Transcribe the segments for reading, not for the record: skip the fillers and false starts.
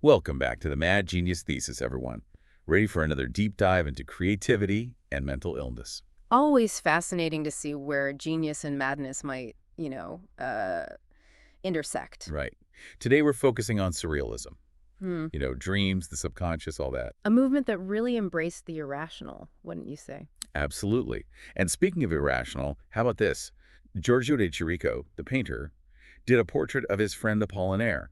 Welcome back to the Mad Genius Thesis, everyone. Ready for another deep dive into creativity and mental illness. Always fascinating to see where genius and madness might, intersect. Right. Today we're focusing on surrealism. Hmm. Dreams, the subconscious, all that. A movement that really embraced the irrational, wouldn't you say? Absolutely. And speaking of irrational, how about this? Giorgio de Chirico, the painter, did a portrait of his friend Apollinaire.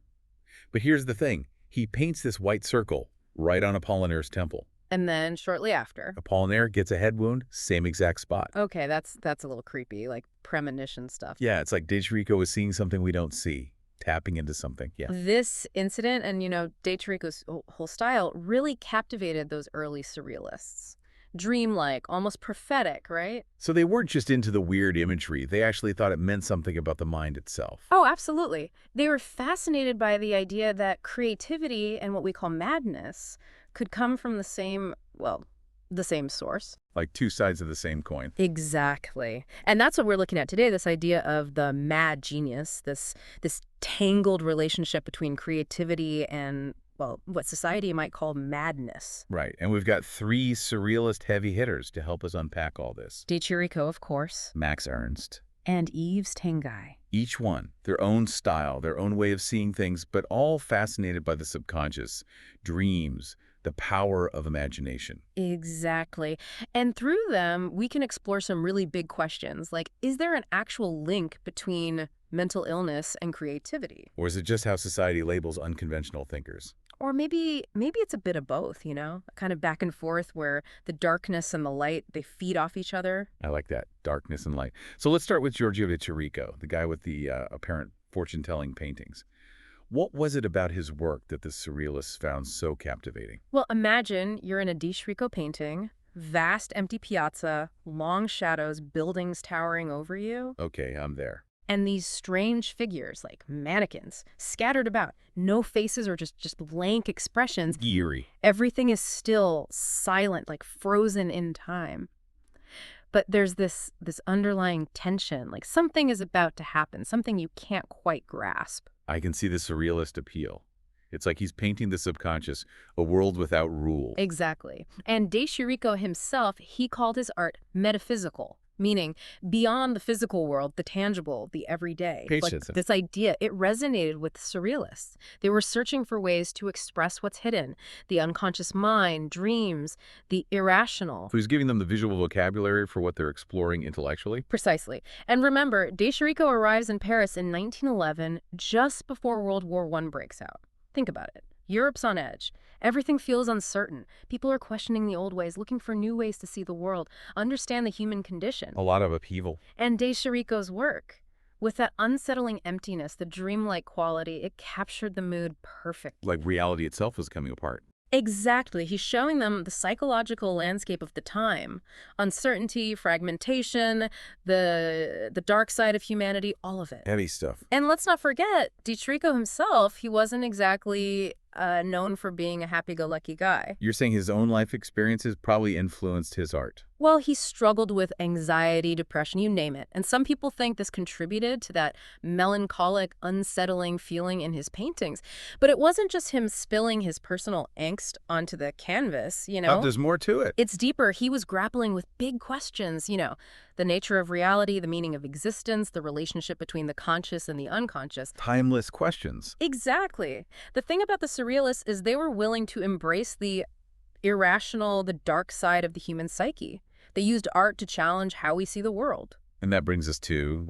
But here's the thing. He paints this white circle right on Apollinaire's temple. And then shortly after. Apollinaire gets a head wound, same exact spot. Okay, that's a little creepy, like premonition stuff. Yeah, it's like De Chirico is seeing something we don't see, tapping into something. Yeah. This incident and, De Chirico's whole style really captivated those early surrealists. Dreamlike, almost prophetic, right? So they weren't just into the weird imagery. They actually thought it meant something about the mind itself. Oh, absolutely. They were fascinated by the idea that creativity and what we call madness could come from the same source. Like two sides of the same coin. Exactly. And that's what we're looking at today, this idea of the mad genius, this tangled relationship between creativity and, what society might call madness. Right. And we've got three surrealist heavy hitters to help us unpack all this. De Chirico, of course. Max Ernst. And Yves Tengai. Each one, their own style, their own way of seeing things, but all fascinated by the subconscious, dreams, the power of imagination. Exactly. And through them, we can explore some really big questions, like, is there an actual link between mental illness and creativity? Or is it just how society labels unconventional thinkers? Or maybe it's a bit of both, kind of back and forth where the darkness and the light, they feed off each other. I like that, darkness and light. So let's start with Giorgio de Chirico, the guy with the apparent fortune-telling paintings. What was it about his work that the surrealists found so captivating? Well, imagine you're in a De Chirico painting, vast empty piazza, long shadows, buildings towering over you. Okay, I'm there. And these strange figures, like mannequins, scattered about. No faces or just blank expressions. Eerie. Everything is still, silent, like frozen in time. But there's this underlying tension, like something is about to happen, something you can't quite grasp. I can see the surrealist appeal. It's like he's painting the subconscious, a world without rule. Exactly. And De Chirico himself, he called his art metaphysical, meaning beyond the physical world, the tangible, the everyday. Like this idea, it resonated with surrealists. They were searching for ways to express what's hidden, the unconscious mind, dreams, the irrational. So he's giving them the visual vocabulary for what they're exploring intellectually? Precisely. And remember, De Chirico arrives in Paris in 1911, just before World War I breaks out. Think about it. Europe's on edge. Everything feels uncertain. People are questioning the old ways, looking for new ways to see the world, understand the human condition. A lot of upheaval. And De Chirico's work, with that unsettling emptiness, the dreamlike quality, it captured the mood perfectly. Like reality itself was coming apart. Exactly. He's showing them the psychological landscape of the time. Uncertainty, fragmentation, the dark side of humanity, all of it. Heavy stuff. And let's not forget, De Chirico himself, he wasn't exactly known for being a happy-go-lucky guy. You're saying his own life experiences probably influenced his art? Well, he struggled with anxiety, depression, you name it. And some people think this contributed to that melancholic, unsettling feeling in his paintings. But it wasn't just him spilling his personal angst onto the canvas, Oh, there's more to it. It's deeper. He was grappling with big questions, the nature of reality, the meaning of existence, the relationship between the conscious and the unconscious. Timeless questions. Exactly. The thing about the surrealists is they were willing to embrace the irrational, the dark side of the human psyche. They used art to challenge how we see the world. And that brings us to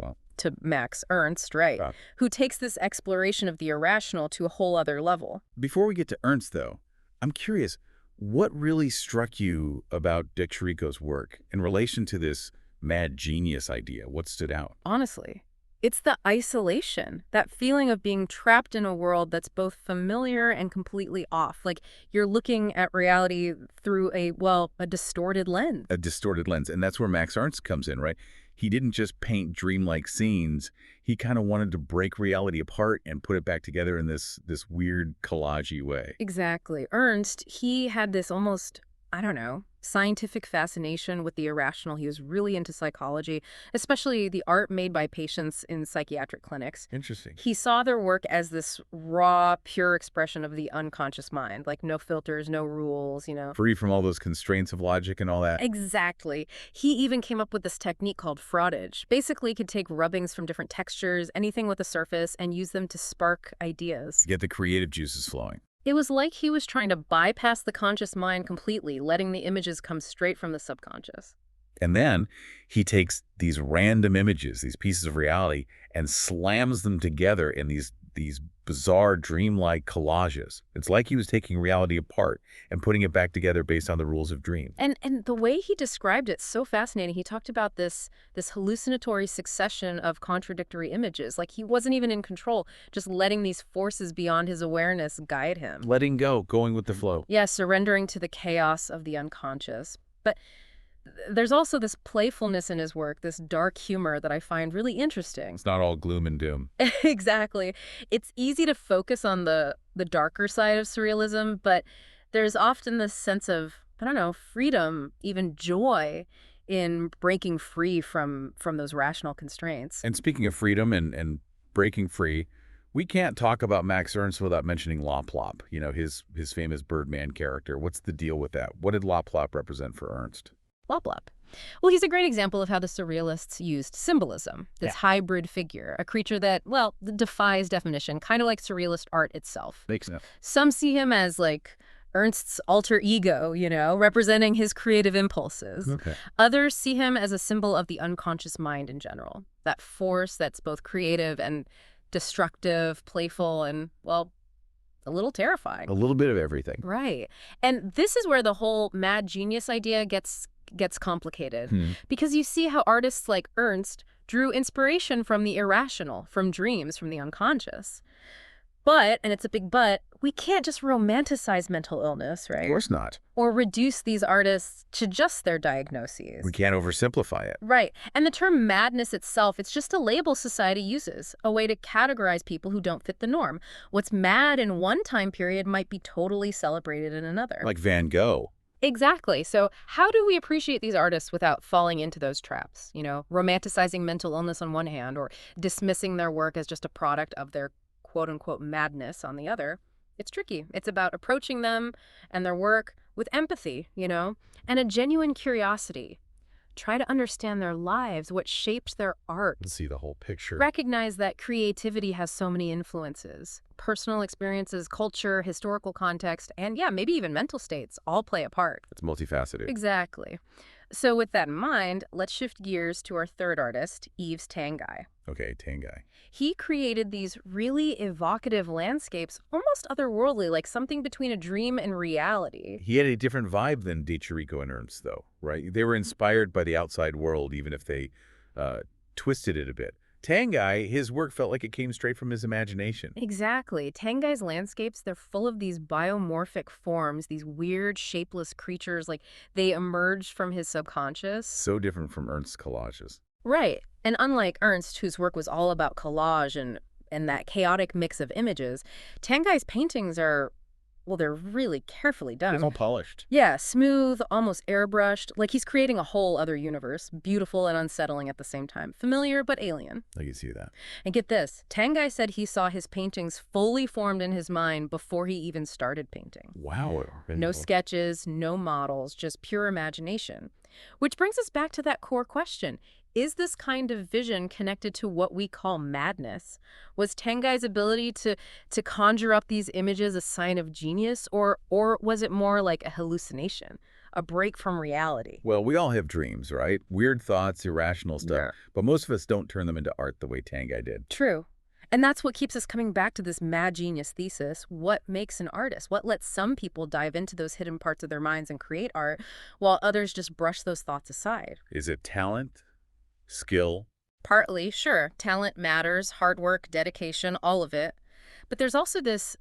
Max Ernst, right, who takes this exploration of the irrational to a whole other level. Before we get to Ernst, though, I'm curious, what really struck you about De Chirico's work in relation to this mad genius idea? What stood out? Honestly, it's the isolation, that feeling of being trapped in a world that's both familiar and completely off. Like you're looking at reality through a distorted lens. A distorted lens. And that's where Max Ernst comes in, right? He didn't just paint dreamlike scenes. He kind of wanted to break reality apart and put it back together in this weird collage-y way. Exactly. Ernst, he had this almost I don't know, scientific fascination with the irrational. He was really into psychology, especially the art made by patients in psychiatric clinics. Interesting. He saw their work as this raw, pure expression of the unconscious mind, like no filters, no rules, Free from all those constraints of logic and all that. Exactly. He even came up with this technique called frottage. Basically, he could take rubbings from different textures, anything with a surface, and use them to spark ideas. Get the creative juices flowing. It was like he was trying to bypass the conscious mind completely, letting the images come straight from the subconscious. And then he takes these random images, these pieces of reality, and slams them together in these bizarre, dreamlike collages. It's like he was taking reality apart and putting it back together based on the rules of dream. And the way he described it's so fascinating. He talked about this hallucinatory succession of contradictory images. Like he wasn't even in control, just letting these forces beyond his awareness guide him. Letting go, going with the flow. Yeah, surrendering to the chaos of the unconscious. But there's also this playfulness in his work, this dark humor that I find really interesting. It's not all gloom and doom. Exactly. It's easy to focus on the darker side of surrealism, but there's often this sense of, I don't know, freedom, even joy in breaking free from those rational constraints. And speaking of freedom and breaking free, we can't talk about Max Ernst without mentioning Lop-Lop, his famous Birdman character. What's the deal with that? What did Lop-Lop represent for Ernst? Lop-Lop. Well, he's a great example of how the surrealists used symbolism, this hybrid figure, a creature that, well, defies definition, kind of like surrealist art itself. Makes sense. Some see him as, like, Ernst's alter ego, representing his creative impulses. Okay. Others see him as a symbol of the unconscious mind in general, that force that's both creative and destructive, playful, and, well, a little terrifying. A little bit of everything. Right. And this is where the whole mad genius idea gets complicated, because you see how artists like Ernst drew inspiration from the irrational, from dreams, from the unconscious. But, and it's a big but, we can't just romanticize mental illness, right? Of course not. Or reduce these artists to just their diagnoses. We can't oversimplify it. Right. And the term madness itself, it's just a label society uses, a way to categorize people who don't fit the norm. What's mad in one time period might be totally celebrated in another. Like Van Gogh. Exactly. So how do we appreciate these artists without falling into those traps? Romanticizing mental illness on one hand, or dismissing their work as just a product of their quote-unquote madness on the other. It's tricky. It's about approaching them and their work with empathy, and a genuine curiosity. Try to understand their lives, what shaped their art. Let's see the whole picture. Recognize that creativity has so many influences. Personal experiences, culture, historical context, and maybe even mental states all play a part. It's multifaceted. Exactly. So with that in mind, let's shift gears to our third artist, Yves Tanguy. Okay, Tanguy. He created these really evocative landscapes, almost otherworldly, like something between a dream and reality. He had a different vibe than De Chirico and Ernst, though, right? They were inspired by the outside world, even if they twisted it a bit. Tanguy, his work felt like it came straight from his imagination. Exactly. Tanguy's landscapes, they're full of these biomorphic forms, these weird, shapeless creatures, like they emerged from his subconscious. So different from Ernst's collages. Right. And unlike Ernst, whose work was all about collage and that chaotic mix of images, Tanguy's paintings are, well, they're really carefully done. It's all polished. Yeah, smooth, almost airbrushed, like he's creating a whole other universe, beautiful and unsettling at the same time. Familiar, but alien. I can see that. And get this, Tanguy said he saw his paintings fully formed in his mind before he even started painting. Wow. No sketches, no models, just pure imagination. Which brings us back to that core question. Is this kind of vision connected to what we call madness? Was Tanguy's ability to conjure up these images a sign of genius, or was it more like a hallucination, a break from reality? Well, we all have dreams, right? Weird thoughts, irrational stuff. Yeah. But most of us don't turn them into art the way Tanguy did. True. And that's what keeps us coming back to this mad genius thesis. What makes an artist? What lets some people dive into those hidden parts of their minds and create art, while others just brush those thoughts aside? Is it talent? Skill? Partly, sure. Talent matters, hard work, dedication, all of it. But there's also this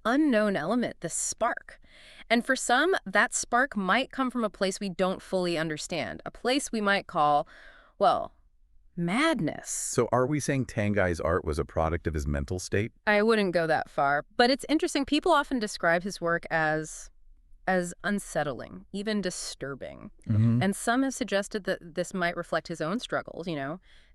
unknown element, this spark. And for some, that spark might come from a place we don't fully understand, a place we might call, well, madness. So are we saying Tanguy's art was a product of his mental state? I wouldn't go that far, but it's interesting. People often describe his work as as unsettling, even disturbing. And some have suggested that this might reflect his own struggles,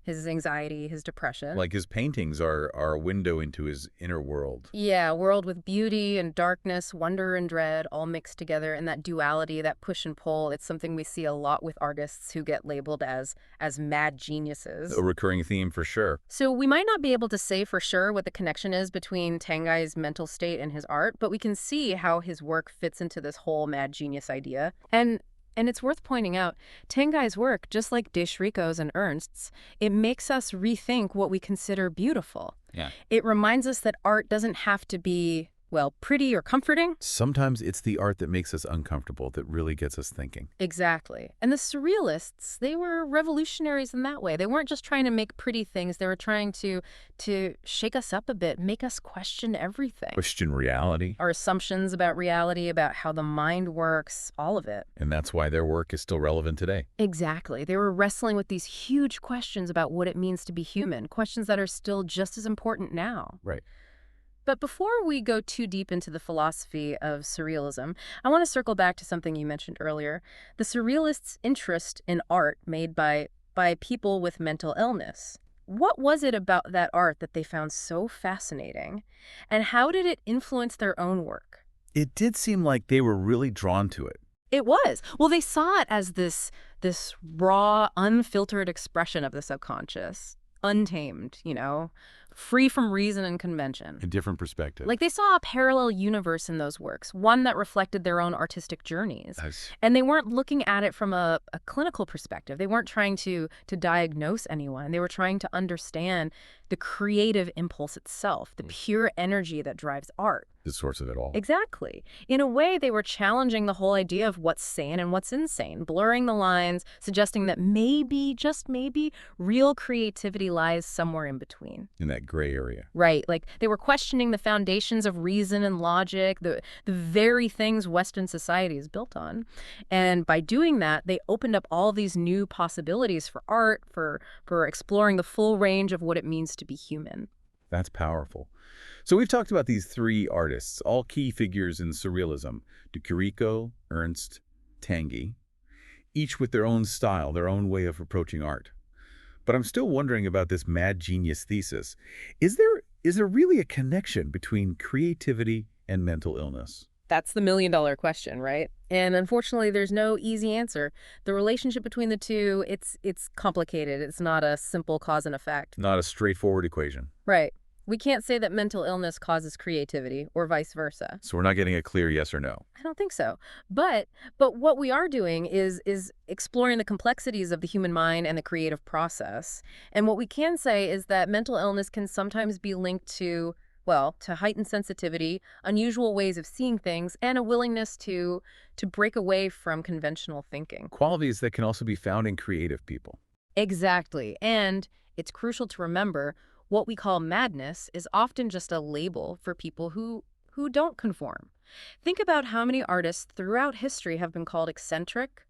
his anxiety, his depression. Like his paintings are a window into his inner world. Yeah, a world with beauty and darkness, wonder and dread, all mixed together. And that duality, that push and pull, it's something we see a lot with artists who get labeled as mad geniuses. A recurring theme for sure. So we might not be able to say for sure what the connection is between Tangai's mental state and his art, but we can see how his work fits into this whole mad genius idea. And it's worth pointing out, Tangai's work, just like de Chirico's and Ernst's, it makes us rethink what we consider beautiful. Yeah. It reminds us that art doesn't have to be, well, pretty or comforting. Sometimes it's the art that makes us uncomfortable that really gets us thinking. Exactly. And the Surrealists, they were revolutionaries in that way. They weren't just trying to make pretty things. They were trying to shake us up a bit, make us question everything. Question reality. Our assumptions about reality, about how the mind works, all of it. And that's why their work is still relevant today. Exactly. They were wrestling with these huge questions about what it means to be human, questions that are still just as important now. Right. But before we go too deep into the philosophy of surrealism, I want to circle back to something you mentioned earlier, the surrealists' interest in art made by people with mental illness. What was it about that art that they found so fascinating? And how did it influence their own work? It did seem like they were really drawn to it. It was. Well, they saw it as this raw, unfiltered expression of the subconscious, untamed, free from reason and convention. A different perspective. Like they saw a parallel universe in those works, one that reflected their own artistic journeys. Nice. And they weren't looking at it from a clinical perspective. They weren't trying to diagnose anyone. They were trying to understand the creative impulse itself, the pure energy that drives art. The source of it all. Exactly. In a way, they were challenging the whole idea of what's sane and what's insane, blurring the lines, suggesting that maybe, just maybe, real creativity lies somewhere in between. In that gray area. Right. Like they were questioning the foundations of reason and logic, the very things Western society is built on. And by doing that, they opened up all these new possibilities for art, for exploring the full range of what it means to be human. That's powerful. So we've talked about these three artists, all key figures in surrealism, de Chirico, Ernst, Tanguy, each with their own style, their own way of approaching art. But I'm still wondering about this mad genius thesis. Is there really a connection between creativity and mental illness? That's the million-dollar question, right? And unfortunately, there's no easy answer. The relationship between the two, it's complicated. It's not a simple cause and effect. Not a straightforward equation. Right. We can't say that mental illness causes creativity or vice versa. So we're not getting a clear yes or no. I don't think so. But what we are doing is exploring the complexities of the human mind and the creative process. And what we can say is that mental illness can sometimes be linked to heightened sensitivity, unusual ways of seeing things, and a willingness to break away from conventional thinking. Qualities that can also be found in creative people. Exactly. And it's crucial to remember what we call madness is often just a label for people who don't conform. Think about how many artists throughout history have been called eccentric,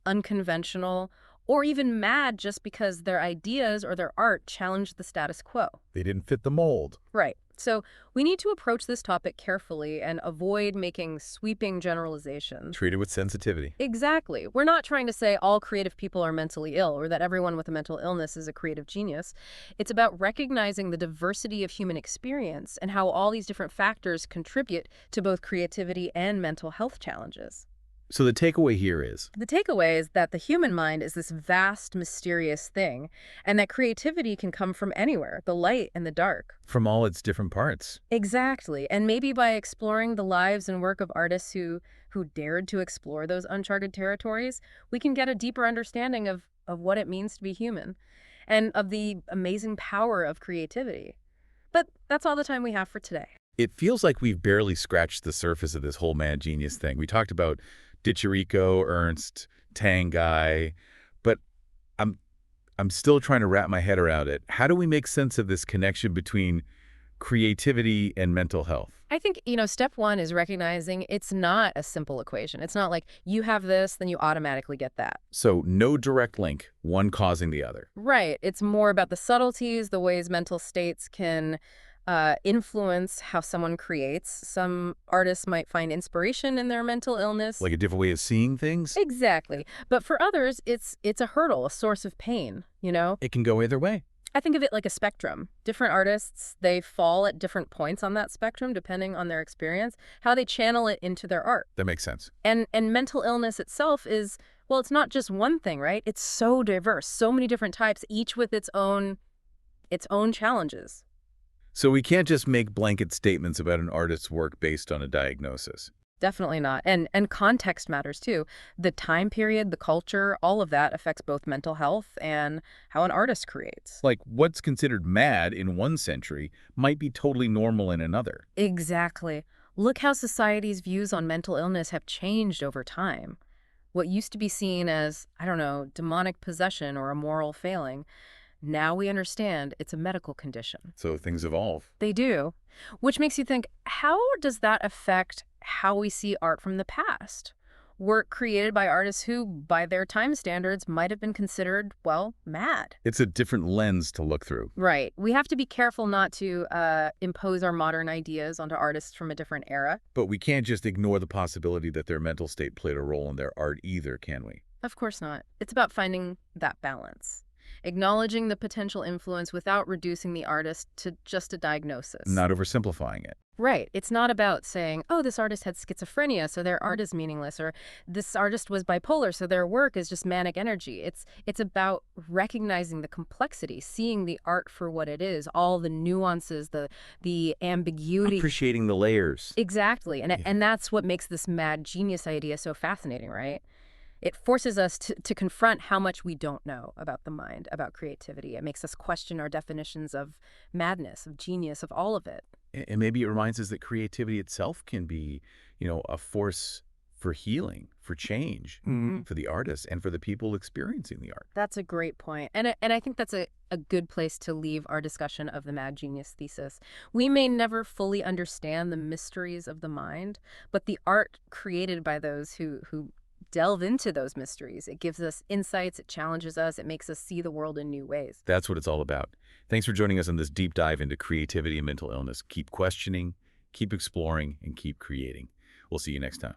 unconventional, or even mad just because their ideas or their art challenged the status quo. They didn't fit the mold. Right. So we need to approach this topic carefully and avoid making sweeping generalizations. Treat it with sensitivity. Exactly. We're not trying to say all creative people are mentally ill or that everyone with a mental illness is a creative genius. It's about recognizing the diversity of human experience and how all these different factors contribute to both creativity and mental health challenges. So the takeaway here is? The takeaway is that the human mind is this vast, mysterious thing, and that creativity can come from anywhere, the light and the dark. From all its different parts. Exactly. And maybe by exploring the lives and work of artists who dared to explore those uncharted territories, we can get a deeper understanding of what it means to be human and of the amazing power of creativity. But that's all the time we have for today. It feels like we've barely scratched the surface of this whole mad genius thing. We talked about de Chirico, Ernst, Tanguy, but I'm still trying to wrap my head around it. How do we make sense of this connection between creativity and mental health? I think, step one is recognizing it's not a simple equation. It's not like you have this, then you automatically get that. So no direct link, one causing the other. Right. It's more about the subtleties, the ways mental states can influence how someone creates. Some artists might find inspiration in their mental illness. Like a different way of seeing things? Exactly. But for others, it's a hurdle, a source of pain, you know? It can go either way. I think of it like a spectrum. Different artists, they fall at different points on that spectrum depending on their experience, how they channel it into their art. That makes sense. And mental illness itself is, well, it's not just one thing, right? It's so diverse, so many different types, each with its own challenges. So we can't just make blanket statements about an artist's work based on a diagnosis. Definitely not. And context matters too. The time period, the culture, all of that affects both mental health and how an artist creates. Like what's considered mad in one century might be totally normal in another. Exactly. Look how society's views on mental illness have changed over time. What used to be seen as, I don't know, demonic possession or a moral failing, now we understand it's a medical condition. So things evolve. They do. Which makes you think, how does that affect how we see art from the past? Work created by artists who, by their time standards, might have been considered, well, mad. It's a different lens to look through. Right. We have to be careful not to impose our modern ideas onto artists from a different era. But we can't just ignore the possibility that their mental state played a role in their art either, can we? Of course not. It's about finding that balance. Acknowledging the potential influence without reducing the artist to just a diagnosis. Not oversimplifying it. Right. It's not about saying, oh, this artist had schizophrenia, so their art is meaningless, or this artist was bipolar, so their work is just manic energy. It's about recognizing the complexity, seeing the art for what it is, all the nuances, the ambiguity. Appreciating the layers. Exactly. And that's what makes this mad genius idea so fascinating, right? It forces us to confront how much we don't know about the mind, about creativity. It makes us question our definitions of madness, of genius, of all of it. And maybe it reminds us that creativity itself can be, a force for healing, for change, for the artist and for the people experiencing the art. That's a great point. And I think that's a good place to leave our discussion of the Mad Genius Thesis. We may never fully understand the mysteries of the mind, but the art created by those who delve into those mysteries. It gives us insights, it challenges us, it makes us see the world in new ways. That's what it's all about. Thanks for joining us on this deep dive into creativity and mental illness. Keep questioning, keep exploring, and keep creating. We'll see you next time.